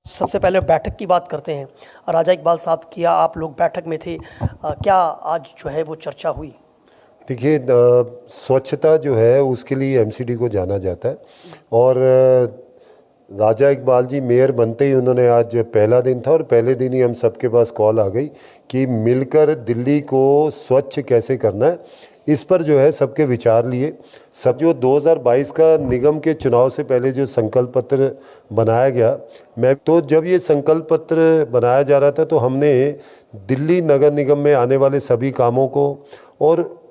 सबसे पहले बैठक की बात करते हैं। राजा इकबाल साहब, किया आप लोग बैठक में थे, क्या आज जो है वो चर्चा हुई? देखिए, स्वच्छता जो है उसके लिए एमसीडी को जाना जाता है। और राजा इकबाल जी मेयर बनते ही उन्होंने, आज पहला दिन था और पहले दिन ही हम सबके पास कॉल आ गई कि मिलकर दिल्ली को स्वच्छ कैसे करना है। इस पर जो है सबके विचार लिए। सब जो 2022 का निगम के चुनाव से पहले जो संकल्प पत्र बनाया गया, मैं तो जब ये संकल्प पत्र बनाया जा रहा था तो हमने दिल्ली नगर निगम में आने वाले सभी कामों को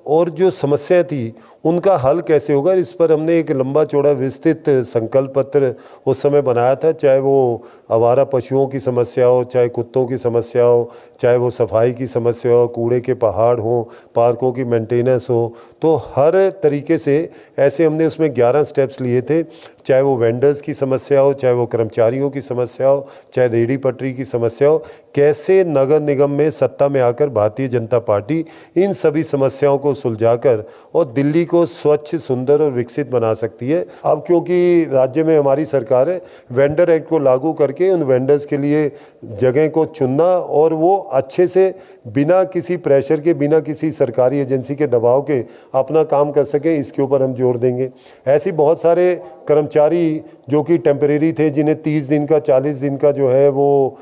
और जो समस्याएं थी उनका हल कैसे होगा, इस पर हमने एक लंबा चौड़ा विस्तृत संकल्प पत्र उस समय बनाया था। चाहे वो आवारा पशुओं की समस्या हो, चाहे कुत्तों की समस्या हो, चाहे वो सफाई की समस्या हो, कूड़े के पहाड़ हो, पार्कों की मेंटेनेंस हो, तो हर तरीके से ऐसे हमने उसमें 11 स्टेप्स लिए थे। चाहे वो वेंडर्स की समस्या हो, चाहे वो कर्मचारियों की समस्या हो, चाहे रेहड़ी पटरी की समस्या हो, कैसे नगर निगम में सत्ता में आकर भारतीय जनता पार्टी इन सभी समस्याओं को सुलझाकर और दिल्ली को स्वच्छ, सुंदर और विकसित बना सकती है। अब क्योंकि राज्य में हमारी सरकार है, वेंडर एक्ट को लागू करके उन वेंडर्स के लिए जगह को चुनना और वो अच्छे से बिना किसी प्रेशर के, बिना किसी सरकारी एजेंसी के दबाव के अपना काम कर सकें, इसके ऊपर हम जोर देंगे। ऐसी बहुत सारे कर्मचारी जो कि टेम्परेरी थे, जिन्हें 30 दिन का, 40 दिन का जो है वो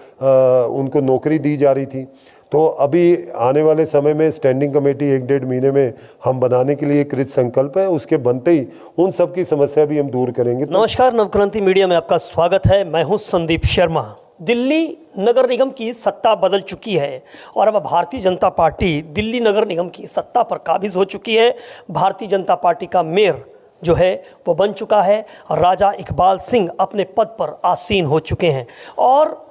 उनको नौकरी दी जा रही थी, तो अभी आने वाले समय में स्टैंडिंग कमेटी 1-1.5 महीने में हम बनाने के लिए कृत संकल्प है। उसके बनते ही उन सब की समस्या भी हम दूर करेंगे। नमस्कार, नवक्रांति मीडिया में आपका स्वागत है। मैं हूं संदीप शर्मा। दिल्ली नगर निगम की सत्ता बदल चुकी है और अब भारतीय जनता पार्टी दिल्ली नगर निगम की सत्ता पर काबिज हो चुकी है। भारतीय जनता पार्टी का मेयर जो है वो बन चुका है। राजा इकबाल सिंह अपने पद पर आसीन हो चुके हैं और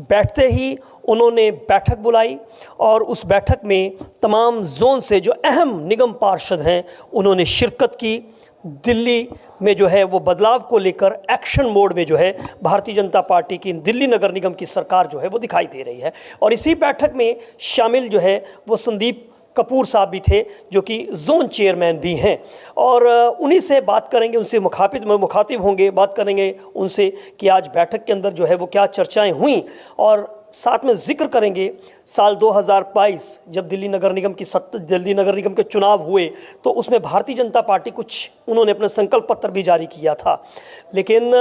बैठते ही उन्होंने बैठक बुलाई और उस बैठक में तमाम जोन से जो अहम निगम पार्षद हैं उन्होंने शिरकत की। दिल्ली में जो है वो बदलाव को लेकर एक्शन मोड में जो है भारतीय जनता पार्टी की दिल्ली नगर निगम की सरकार जो है वो दिखाई दे रही है। और इसी बैठक में शामिल जो है वो संदीप कपूर साहब भी थे, जो कि जोन चेयरमैन भी हैं, और उन्हीं से बात करेंगे, उनसे मुखातिब होंगे, बात करेंगे उनसे कि आज बैठक के अंदर जो है वो क्या चर्चाएं हुई, और साथ में जिक्र करेंगे साल 2022 जब दिल्ली नगर निगम के चुनाव हुए तो उसमें भारतीय जनता पार्टी कुछ उन्होंने अपना संकल्प पत्र भी जारी किया था, लेकिन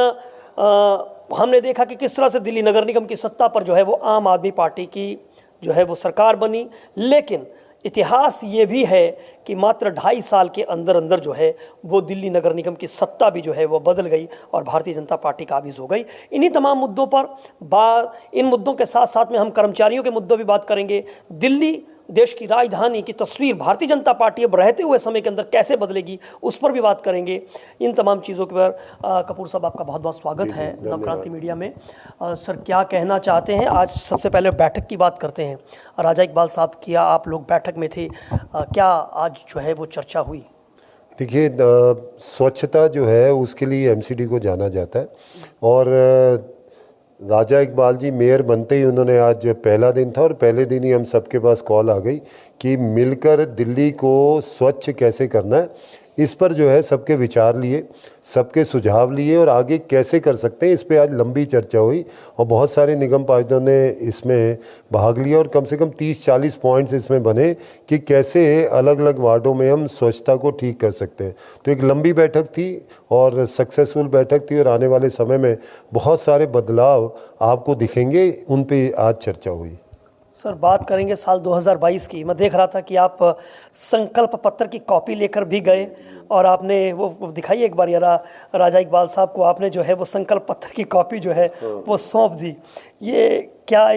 हमने देखा कि किस तरह से दिल्ली नगर निगम की सत्ता पर जो है वो आम आदमी पार्टी की जो है वो सरकार बनी। लेकिन इतिहास ये भी है कि मात्र 2.5 साल के अंदर अंदर जो है वो दिल्ली नगर निगम की सत्ता भी जो है वो बदल गई और भारतीय जनता पार्टी काबिज हो गई। इन्हीं तमाम मुद्दों पर इन मुद्दों के साथ साथ में हम कर्मचारियों के मुद्दों भी बात करेंगे। दिल्ली देश की राजधानी की तस्वीर भारतीय जनता पार्टी अब रहते हुए समय के अंदर कैसे बदलेगी, उस पर भी बात करेंगे। इन तमाम चीज़ों के पर कपूर साहब, आपका बहुत बहुत स्वागत है नवक्रांति मीडिया में। सर, क्या कहना चाहते हैं? आज सबसे पहले बैठक की बात करते हैं। राजा इकबाल साहब, किया आप लोग बैठक में थे, क्या आज जो है वो चर्चा हुई? देखिए, स्वच्छता जो है उसके लिए एमसीडी को जाना जाता है। और राजा इकबाल जी मेयर बनते ही उन्होंने, आज पहला दिन था और पहले दिन ही हम सबके पास कॉल आ गई कि मिलकर दिल्ली को स्वच्छ कैसे करना है। इस पर जो है सबके विचार लिए, सबके सुझाव लिए और आगे कैसे कर सकते हैं, इस पे आज लंबी चर्चा हुई और बहुत सारे निगम पार्षदों ने इसमें भाग लिया और कम से कम 30-40 पॉइंट्स इसमें बने कि कैसे अलग अलग वार्डों में हम स्वच्छता को ठीक कर सकते हैं। तो एक लंबी बैठक थी और सक्सेसफुल बैठक थी और आने वाले समय में बहुत सारे बदलाव आपको दिखेंगे, उन पे आज चर्चा हुई। सर, बात करेंगे साल 2022 की। मैं देख रहा था कि आप संकल्प पत्र की कॉपी लेकर भी गए और आपने वो दिखाई एक बार यार राजा इकबाल साहब को, आपने जो है वो संकल्प पत्र की कॉपी जो है वो सौंप दी। ये क्या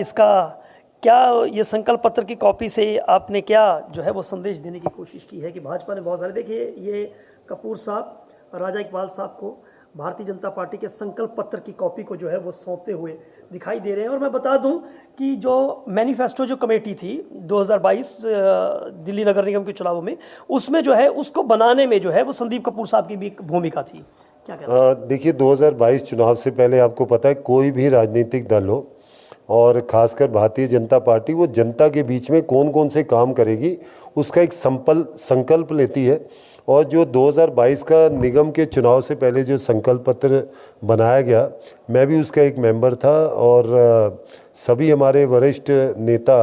ये संकल्प पत्र की कॉपी से आपने क्या जो है वो संदेश देने की कोशिश की है कि भाजपा ने बहुत सारे, देखिए ये कपूर साहब राजा इकबाल साहब को भारतीय जनता पार्टी के संकल्प पत्र की कॉपी को जो है वो सौंपते हुए दिखाई दे रहे हैं। और मैं बता दूं कि जो मैनिफेस्टो जो कमेटी थी 2022 दिल्ली नगर निगम के चुनावों में, उसमें जो है उसको बनाने में जो है वो संदीप कपूर साहब की भी भूमिका थी। क्या कहते हैं? देखिए, 2022 चुनाव से पहले आपको पता है कोई भी राजनीतिक दल हो और खासकर भारतीय जनता पार्टी, वो जनता के बीच में कौन कौन से काम करेगी उसका एक संकल्प लेती है और जो 2022 का निगम के चुनाव से पहले जो संकल्प पत्र बनाया गया, मैं भी उसका एक मेंबर था और सभी हमारे वरिष्ठ नेता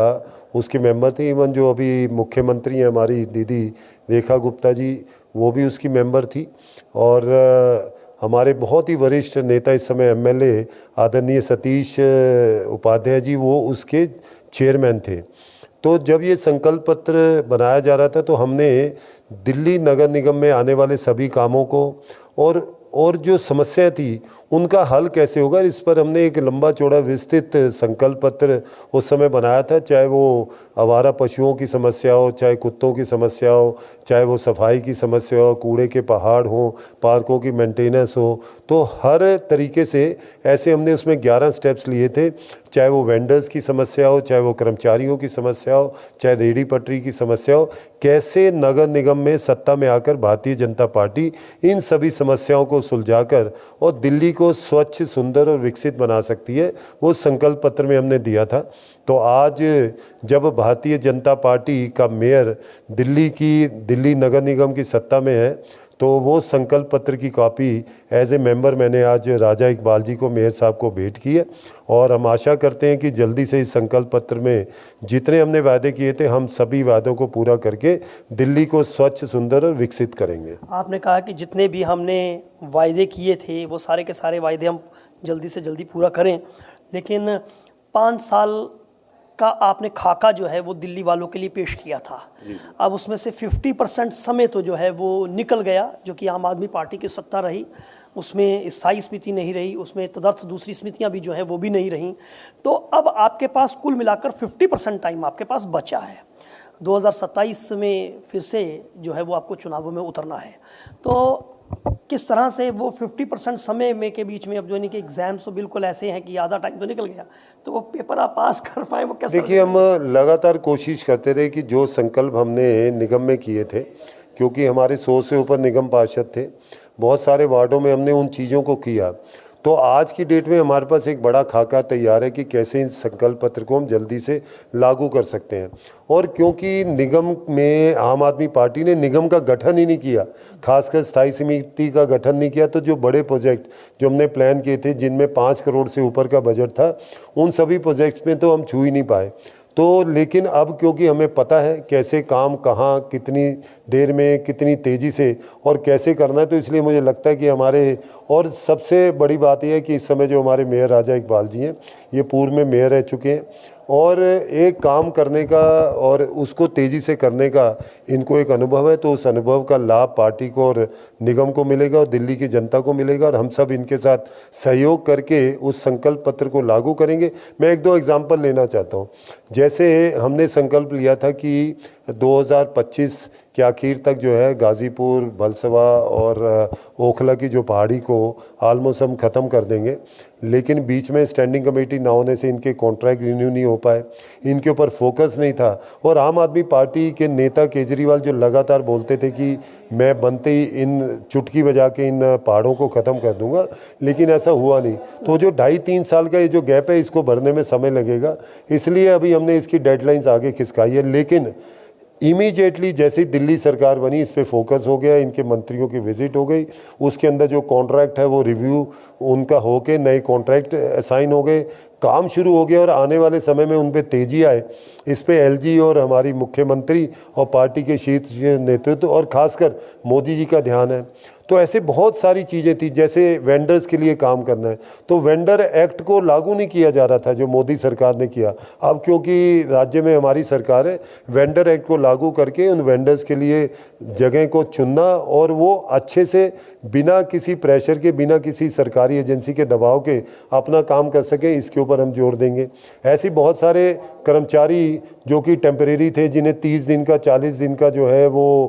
उसके मेंबर थे। इवन जो अभी मुख्यमंत्री हैं हमारी दीदी रेखा गुप्ता जी, वो भी उसकी मेंबर थी। और हमारे बहुत ही वरिष्ठ नेता इस समय एमएलए आदरणीय सतीश उपाध्याय जी, वो उसके चेयरमैन थे। तो जब ये संकल्प पत्र बनाया जा रहा था तो हमने दिल्ली नगर निगम में आने वाले सभी कामों को और जो समस्याएं थी उनका हल कैसे होगा, इस पर हमने एक लंबा चौड़ा विस्तृत संकल्प पत्र उस समय बनाया था। चाहे वो आवारा पशुओं की समस्या हो, चाहे कुत्तों की समस्या हो, चाहे वो सफाई की समस्या हो, कूड़े के पहाड़ हो, पार्कों की मेंटेनेंस हो, तो हर तरीके से ऐसे हमने उसमें 11 स्टेप्स लिए थे। चाहे वो वेंडर्स की समस्या हो, चाहे वो कर्मचारियों की समस्या हो, चाहे रेहड़ी पटरी की समस्या हो, कैसे नगर निगम में सत्ता में आकर भारतीय जनता पार्टी इन सभी समस्याओं को सुलझाकर और दिल्ली को स्वच्छ, सुंदर और विकसित बना सकती है, वो संकल्प पत्र में हमने दिया था। तो आज जब भारतीय जनता पार्टी का मेयर दिल्ली नगर निगम की सत्ता में है, तो वो संकल्प पत्र की कॉपी एज ए मेंबर मैंने आज राजा इकबाल जी को, मेयर साहब को भेंट की है। और हम आशा करते हैं कि जल्दी से इस संकल्प पत्र में जितने हमने वादे किए थे, हम सभी वादों को पूरा करके दिल्ली को स्वच्छ, सुंदर और विकसित करेंगे। आपने कहा कि जितने भी हमने वायदे किए थे वो सारे के सारे वायदे हम जल्दी से जल्दी पूरा करें, लेकिन 5 साल का आपने खाका जो है वो दिल्ली वालों के लिए पेश किया था। अब उसमें से 50% समय तो जो है वो निकल गया, जो कि आम आदमी पार्टी की सत्ता रही, उसमें स्थायी समिति नहीं रही, उसमें तदर्थ दूसरी समितियां भी जो है वो भी नहीं रहीं। तो अब आपके पास कुल मिलाकर 50% टाइम आपके पास बचा है। 2027 में फिर से जो है वो आपको चुनावों में उतरना है। तो किस तरह से वो 50% समय में के बीच में, अब जो इनके एग्जाम्स तो बिल्कुल ऐसे हैं कि आधा टाइम तो निकल गया, तो वो पेपर आप पास कर पाए, वो कैसे? देखिए, हम लगातार कोशिश करते रहे कि जो संकल्प हमने निगम में किए थे, क्योंकि हमारे 100 से ऊपर निगम पार्षद थे, बहुत सारे वार्डों में हमने उन चीज़ों को किया। तो आज की डेट में हमारे पास एक बड़ा खाका तैयार है कि कैसे इन संकल्प पत्र को हम जल्दी से लागू कर सकते हैं। और क्योंकि निगम में आम आदमी पार्टी ने निगम का गठन ही नहीं किया, खासकर स्थायी समिति का गठन नहीं किया, तो जो बड़े प्रोजेक्ट जो हमने प्लान किए थे, जिनमें 5 करोड़ से ऊपर का बजट था, उन सभी प्रोजेक्ट्स में तो हम छू ही नहीं पाए। तो लेकिन अब क्योंकि हमें पता है कैसे काम कहाँ, कितनी देर में, कितनी तेज़ी से और कैसे करना है, तो इसलिए मुझे लगता है कि हमारे, और सबसे बड़ी बात यह है कि इस समय जो हमारे मेयर राजा इकबाल जी हैं, ये पूर्व में मेयर रह चुके हैं और एक काम करने का और उसको तेज़ी से करने का इनको एक अनुभव है। तो उस अनुभव का लाभ पार्टी को और निगम को मिलेगा और दिल्ली की जनता को मिलेगा, और हम सब इनके साथ सहयोग करके उस संकल्प पत्र को लागू करेंगे। मैं 1-2 एग्जाम्पल लेना चाहता हूँ। जैसे हमने संकल्प लिया था कि 2025 के आखिर तक जो है गाज़ीपुर, भलसवा और ओखला की जो पहाड़ी को ऑलमोस्ट हम ख़त्म कर देंगे, लेकिन बीच में स्टैंडिंग कमेटी ना होने से इनके कॉन्ट्रैक्ट रिन्यू नहीं हो पाए, इनके ऊपर फोकस नहीं था। और आम आदमी पार्टी के नेता केजरीवाल जो लगातार बोलते थे कि मैं बनते ही इन चुटकी बजा के इन पहाड़ों को ख़त्म कर दूंगा, लेकिन ऐसा हुआ नहीं। तो जो 2.5-3 साल का ये जो गैप है, इसको भरने में समय लगेगा, इसलिए अभी हमने इसकी डेडलाइंस आगे खिसकाई है। लेकिन इमीडिएटली जैसे ही दिल्ली सरकार बनी, इस पे फोकस हो गया, इनके मंत्रियों की विजिट हो गई, उसके अंदर जो कॉन्ट्रैक्ट है वो रिव्यू उनका होके नए कॉन्ट्रैक्ट असाइन हो गए, काम शुरू हो गया और आने वाले समय में उन पे तेज़ी आए, इस पे एलजी और हमारी मुख्यमंत्री और पार्टी के शीर्ष नेतृत्व और खासकर मोदी जी का ध्यान है। तो ऐसे बहुत सारी चीज़ें थी, जैसे वेंडर्स के लिए काम करना है, तो वेंडर एक्ट को लागू नहीं किया जा रहा था जो मोदी सरकार ने किया। अब क्योंकि राज्य में हमारी सरकार है, वेंडर एक्ट को लागू करके उन वेंडर्स के लिए जगह को चुनना और वो अच्छे से बिना किसी प्रेशर के, बिना किसी सरकारी एजेंसी के दबाव के अपना काम कर सकें, इसके ऊपर हम जोर देंगे। ऐसे बहुत सारे कर्मचारी जो कि टेम्परेरी थे, जिन्हें 30 दिन का, 40 दिन का जो है वो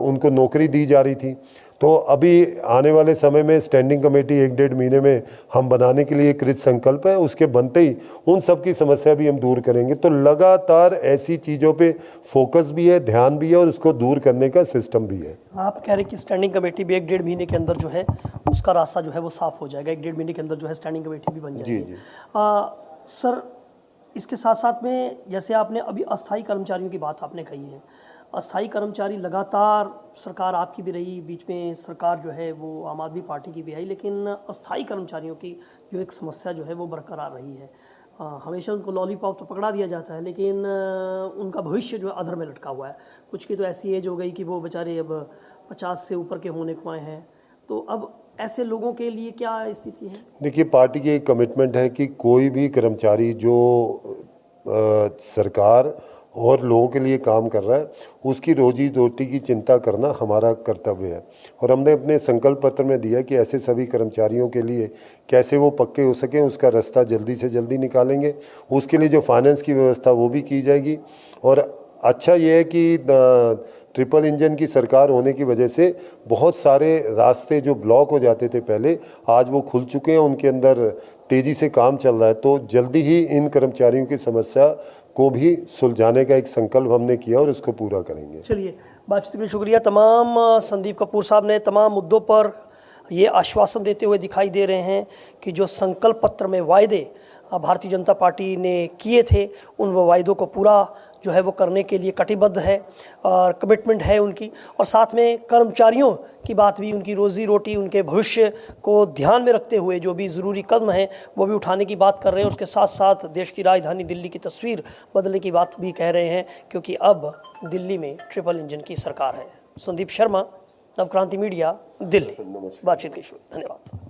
उनको नौकरी दी जा रही थी, तो अभी आने वाले समय में स्टैंडिंग कमेटी 1-1.5 महीने में हम बनाने के लिए कृत संकल्प है। उसके बनते ही उन सब की समस्या भी हम दूर करेंगे। तो लगातार ऐसी चीज़ों पे फोकस भी है, ध्यान भी है और उसको दूर करने का सिस्टम भी है। आप कह रहे हैं कि स्टैंडिंग कमेटी भी 1-1.5 महीने के अंदर जो है उसका रास्ता जो है वो साफ हो जाएगा, 1-1.5 महीने के अंदर जो है स्टैंडिंग कमेटी भी बन जाएगी। जी। सर, इसके साथ साथ में जैसे आपने अभी अस्थायी कर्मचारियों की बात आपने कही है, अस्थाई कर्मचारी लगातार, सरकार आपकी भी रही, बीच में सरकार जो है वो आम आदमी पार्टी की भी आई, लेकिन अस्थाई कर्मचारियों की जो एक समस्या जो है वो बरकरार रही है। हमेशा उनको लॉलीपॉप तो पकड़ा दिया जाता है, लेकिन उनका भविष्य जो है अधर में लटका हुआ है। कुछ की तो ऐसी एज हो गई कि वो बेचारे अब 50 से ऊपर के होने को आए हैं। तो अब ऐसे लोगों के लिए क्या स्थिति है? देखिए, पार्टी की एक कमिटमेंट है कि कोई भी कर्मचारी जो सरकार और लोगों के लिए काम कर रहा है, उसकी रोजी रोटी की चिंता करना हमारा कर्तव्य है। और हमने अपने संकल्प पत्र में दिया कि ऐसे सभी कर्मचारियों के लिए कैसे वो पक्के हो सकें, उसका रास्ता जल्दी से जल्दी निकालेंगे। उसके लिए जो फाइनेंस की व्यवस्था वो भी की जाएगी। और अच्छा ये है कि ट्रिपल इंजन की सरकार होने की वजह से बहुत सारे रास्ते जो ब्लॉक हो जाते थे पहले, आज वो खुल चुके हैं, उनके अंदर तेज़ी से काम चल रहा है। तो जल्दी ही इन कर्मचारियों की समस्या को भी सुलझाने का एक संकल्प हमने किया और उसको पूरा करेंगे। चलिए, बातचीत में शुक्रिया। तमाम संदीप कपूर साहब ने तमाम मुद्दों पर ये आश्वासन देते हुए दिखाई दे रहे हैं कि जो संकल्प पत्र में वायदे भारतीय जनता पार्टी ने किए थे, उन वायदों को पूरा जो है वो करने के लिए कटिबद्ध है और कमिटमेंट है उनकी। और साथ में कर्मचारियों की बात भी, उनकी रोज़ी रोटी, उनके भविष्य को ध्यान में रखते हुए जो भी ज़रूरी कदम हैं वो भी उठाने की बात कर रहे हैं। उसके साथ साथ देश की राजधानी दिल्ली की तस्वीर बदलने की बात भी कह रहे हैं, क्योंकि अब दिल्ली में ट्रिपल इंजन की सरकार है। संदीप शर्मा, नवक्रांति मीडिया, दिल्ली। बातचीत के लिए धन्यवाद।